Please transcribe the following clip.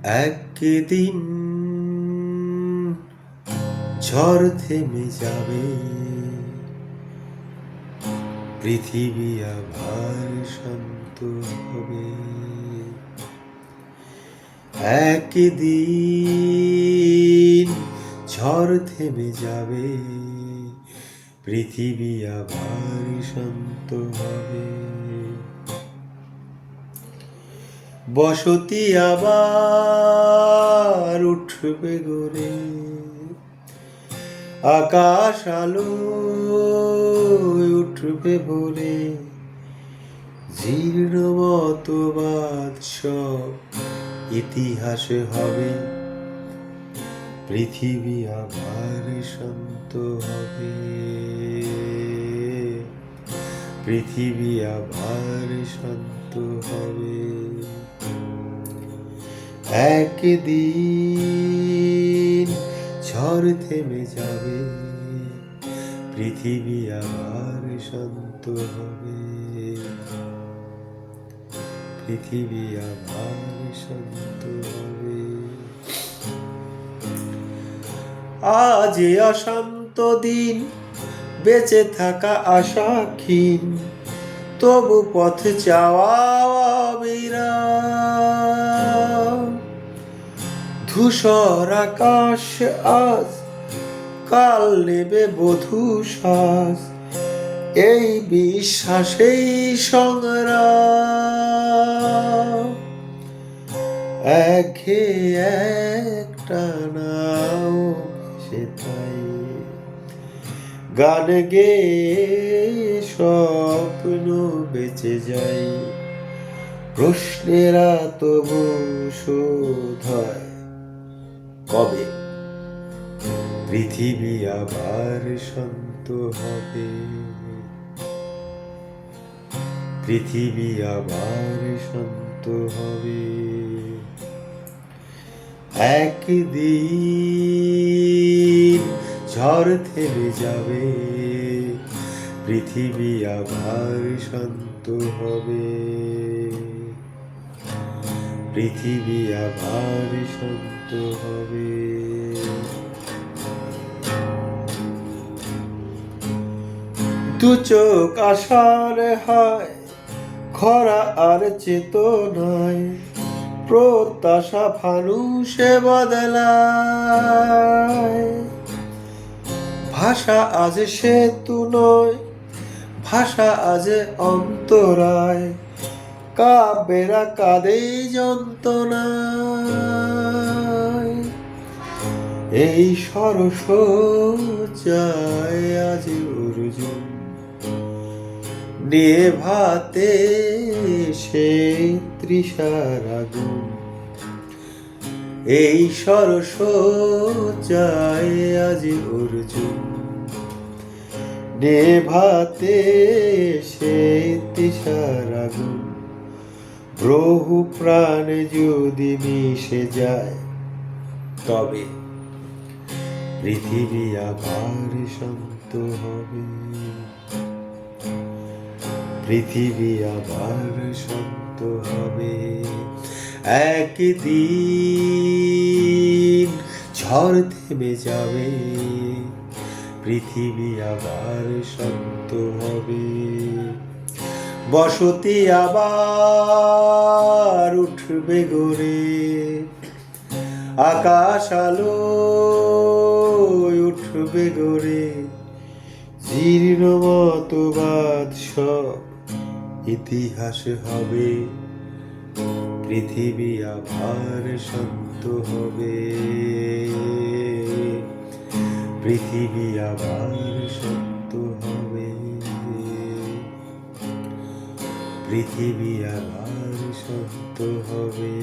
একদিন ঝড় থেমে যাবে, পৃথিবী আবার শান্ত হবে। একদিন ঝড় থেমে যাবে, পৃথিবী আবার শান্ত হবে। বসতি আবার উঠবে গড়ে, আকাশ আলো উঠবে ভরে। জীর্ণ মতবাদ সব ইতিহাস হবে, পৃথিবী আবার শান্ত হবে। পৃথিবী আবার শান্ত হবে। একদিন ঝড় থেমে যাবে, পৃথিবী আবার শান্ত হবে। পৃথিবী আবার শান্ত হবে। আজ অশান্ত দিন, বেঁচে থাকা আশাহীন, তবু পথ চাওয়া অবিরাম। ধূসর আকাশ আজ, কাল নেবে বধূ শ্বাস, এই বিশ্বাসেই সংগ্রাম। একঘেয়ে একটানাও সেটাই গান গেয়ে স্বপ্ন বেঁচে যায়। প্রশ্নেরা তবু শোধ হয়, কবে পৃথিবী আবার শান্ত হবে। পৃথিবী আবার শান্ত হবে। একদিন ঝড় থেমে যাবে, পৃথিবী আবার শান্ত হবে। পৃথিবী আবার শান্ত হবে। দু চোখ আশার হয়, খরা আর চেতনায়, প্রত্যাশা ফানুষে বদলায়। ভাষা আজ সেতু নয়, ভাষা আজ অন্তরায়, কাব্যেরা কাঁদেই যন্ত্রণায়। এই সরস চায় আজ অর্জুন, নেভাতে সে তৃষার আগুন। এই সরস চায় আজ অর্জুন, নেভাতে সে তৃষার আগুন। বহু প্রাণ যদি মিশে যায়, তবে পৃথিবী আবার শান্ত হবে। পৃথিবী আবার শান্ত হবে। একদিন ঝড় থেমে যাবে, পৃথিবী আবার শান্ত হবে। বসতি আবার উঠবে গড়ে, আকাশ আলো উঠবে গড়ে। জীর্ণ মতবাদ সব ইতিহাস হবে, পৃথিবী আবার শান্ত হবে। পৃথিবী আবার শান্ত হবে। পৃথিবী আবার শান্ত হবে।